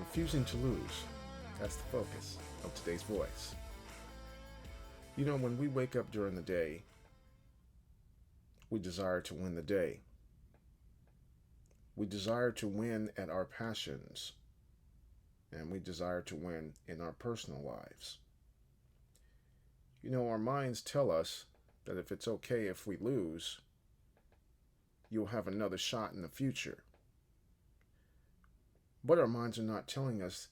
refusing to lose. That's the focus of today's voice. You know, when we wake up during the day, we desire to win the day. We desire to win at our passions, and we desire to win in our personal lives. You know, our minds tell us that if it's okay if we lose, you'll have another shot in the future. But our minds are not telling us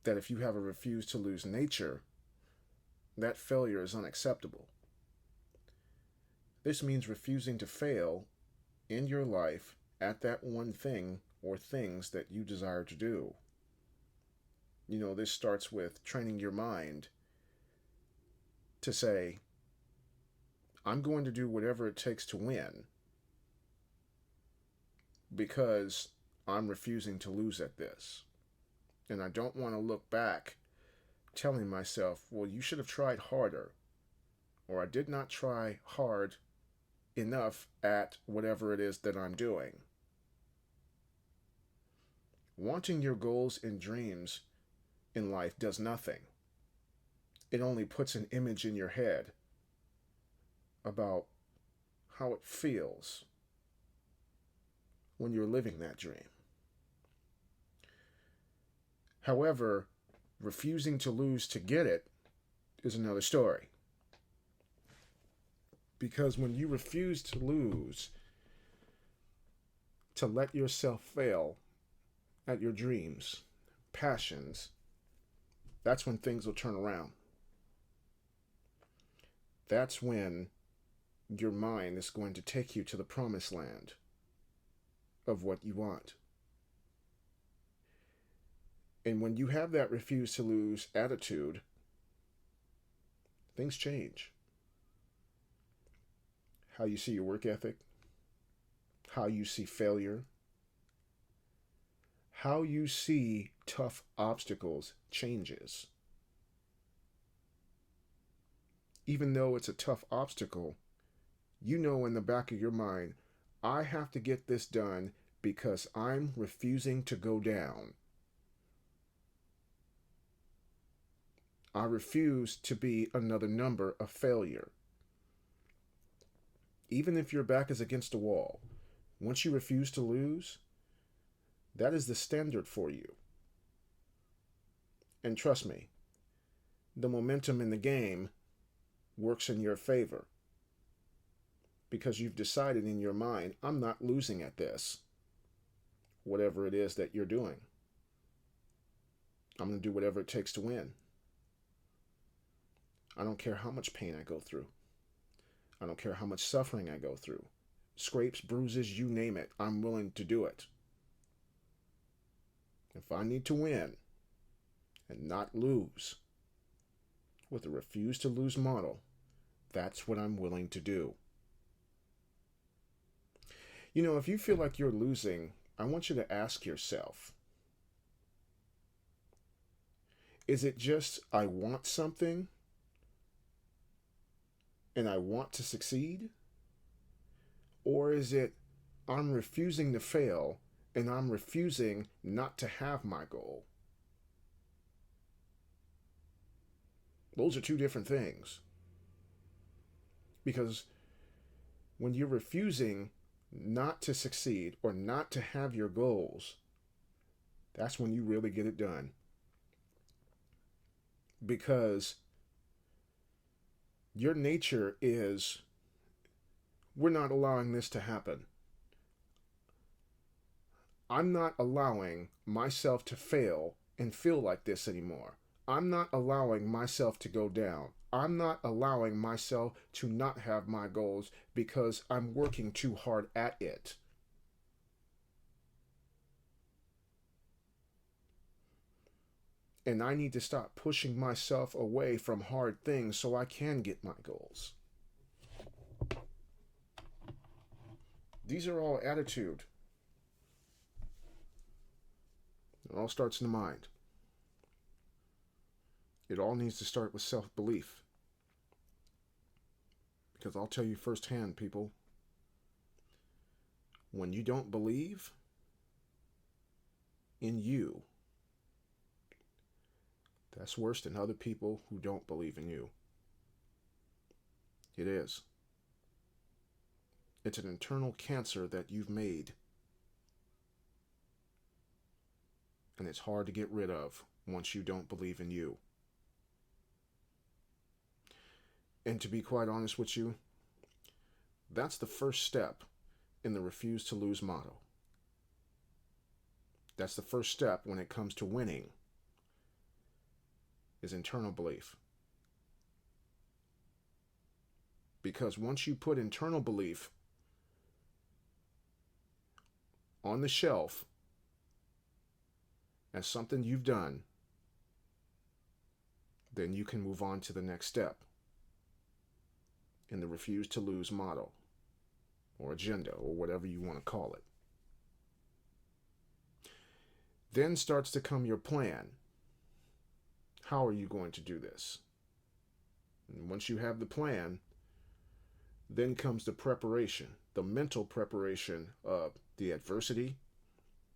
that if you have a refuse to lose nature, that failure is unacceptable. This means refusing to fail in your life at that one thing or things that you desire to do. You know, this starts with training your mind to say, I'm going to do whatever it takes to win because I'm refusing to lose at this. And I don't want to look back telling myself, well, you should have tried harder, or I did not try hard enough at whatever it is that I'm doing. Wanting your goals and dreams in life does nothing. It only puts an image in your head about how it feels when you're living that dream. However, refusing to lose to get it is another story. Because when you refuse to lose, to let yourself fail at your dreams, passions, that's when things will turn around. That's when your mind is going to take you to the promised land of what you want. And when you have that refuse to lose attitude, things change. How you see your work ethic, how you see failure, how you see tough obstacles changes. Even though it's a tough obstacle, you know in the back of your mind, I have to get this done because I'm refusing to go down. I refuse to be another number of failure. Even if your back is against a wall, once you refuse to lose, that is the standard for you. And trust me, the momentum in the game works in your favor because you've decided in your mind, I'm not losing at this, whatever it is that you're doing. I'm going to do whatever it takes to win. I don't care how much pain I go through. I don't care how much suffering I go through. Scrapes, bruises, you name it. I'm willing to do it. If I need to win and not lose with a refuse to lose model, that's what I'm willing to do. You know, if you feel like you're losing, I want you to ask yourself, is it just I want something and I want to succeed? Or is it I'm refusing to fail and I'm refusing not to have my goal? Those are two different things. Because when you're refusing not to succeed or not to have your goals, that's when you really get it done. Because your nature is, we're not allowing this to happen. I'm not allowing myself to fail and feel like this anymore. I'm not allowing myself to go down. I'm not allowing myself to not have my goals because I'm working too hard at it. And I need to stop pushing myself away from hard things so I can get my goals. These are all attitude. It all starts in the mind. It all needs to start with self-belief. Because I'll tell you firsthand, people, when you don't believe, in you, that's worse than other people who don't believe in you. It is. It's an internal cancer that you've made, and it's hard to get rid of once you don't believe in you. And to be quite honest with you, that's the first step in the refuse to lose motto. That's the first step when it comes to winning, is internal belief. Because once you put internal belief on the shelf as something you've done, then you can move on to the next step in the refuse to lose motto or agenda or whatever you want to call it. Then starts to come your plan. How are you going to do this? And once you have the plan, then comes the preparation, the mental preparation of the adversity,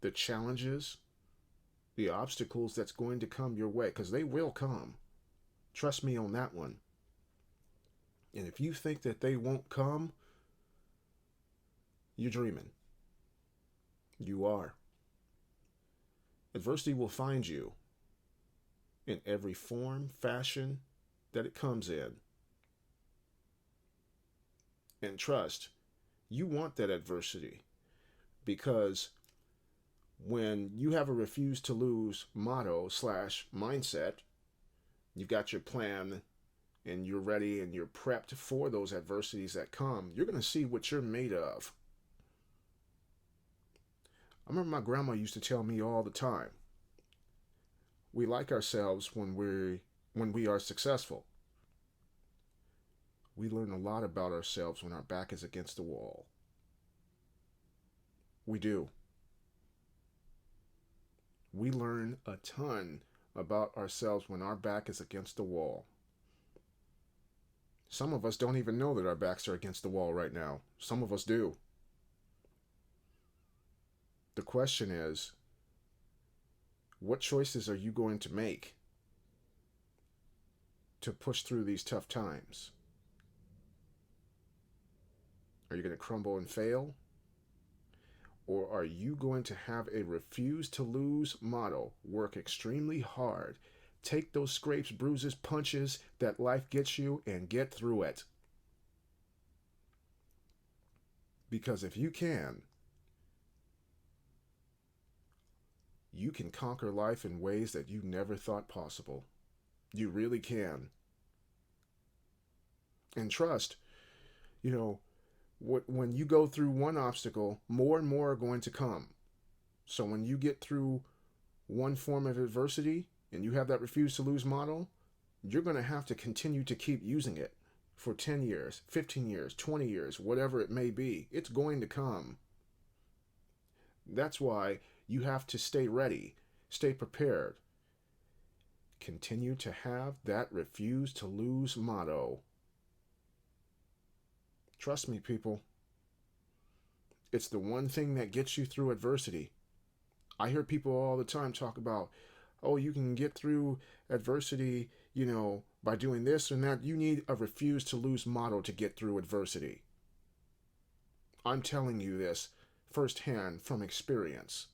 the challenges, the obstacles that's going to come your way, because they will come. Trust me on that one. And if you think that they won't come, you're dreaming. You are. Adversity will find you in every form, fashion that it comes in. And trust, you want that adversity, because when you have a refuse to lose motto / mindset, you've got your plan and you're ready and you're prepped for those adversities that come, you're going to see what you're made of. I remember my grandma used to tell me all the time, we like ourselves when we are successful. We learn a lot about ourselves when our back is against the wall. We do. We learn a ton about ourselves when our back is against the wall. Some of us don't even know that our backs are against the wall right now. Some of us do. The question is, what choices are you going to make to push through these tough times? Are you going to crumble and fail? Or are you going to have a refuse to lose motto, work extremely hard, take those scrapes, bruises, punches that life gets you and get through it? Because if you can conquer life in ways that you never thought possible. You really can. And trust, when you go through one obstacle, more and more are going to come. So when you get through one form of adversity and you have that refuse to lose motto, you're going to have to continue to keep using it for 10 years, 15 years, 20 years, whatever it may be. It's going to come. That's why you have to stay ready, stay prepared. Continue to have that refuse to lose motto. Trust me, people. It's the one thing that gets you through adversity. I hear people all the time talk about, oh, you can get through adversity, by doing this and that. You need a refuse to lose motto to get through adversity. I'm telling you this firsthand from experience.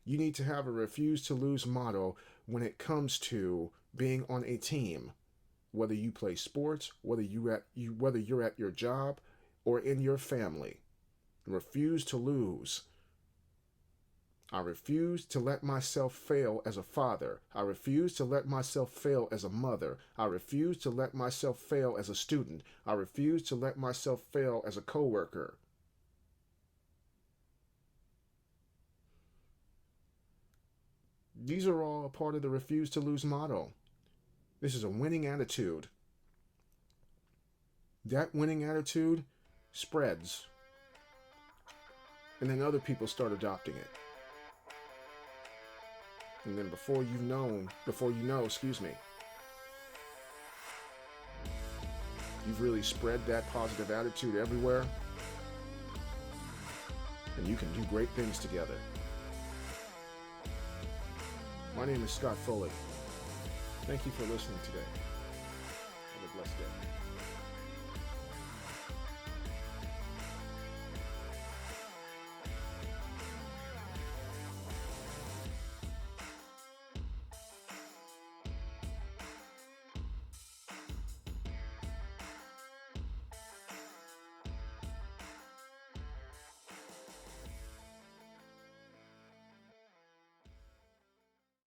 You need to have a refuse to lose motto when it comes to being on a team, whether you play sports, whether you're at your job or in your family. Refuse to lose. I refuse to let myself fail as a father. I refuse to let myself fail as a mother. I refuse to let myself fail as a student. I refuse to let myself fail as a coworker. These are all a part of the refuse to lose motto. This is a winning attitude. That winning attitude spreads. And then other people start adopting it. And then before you know, you've really spread that positive attitude everywhere. And and you can do great things together. My name is Scott Foley. Thank you for listening today. Have a blessed day.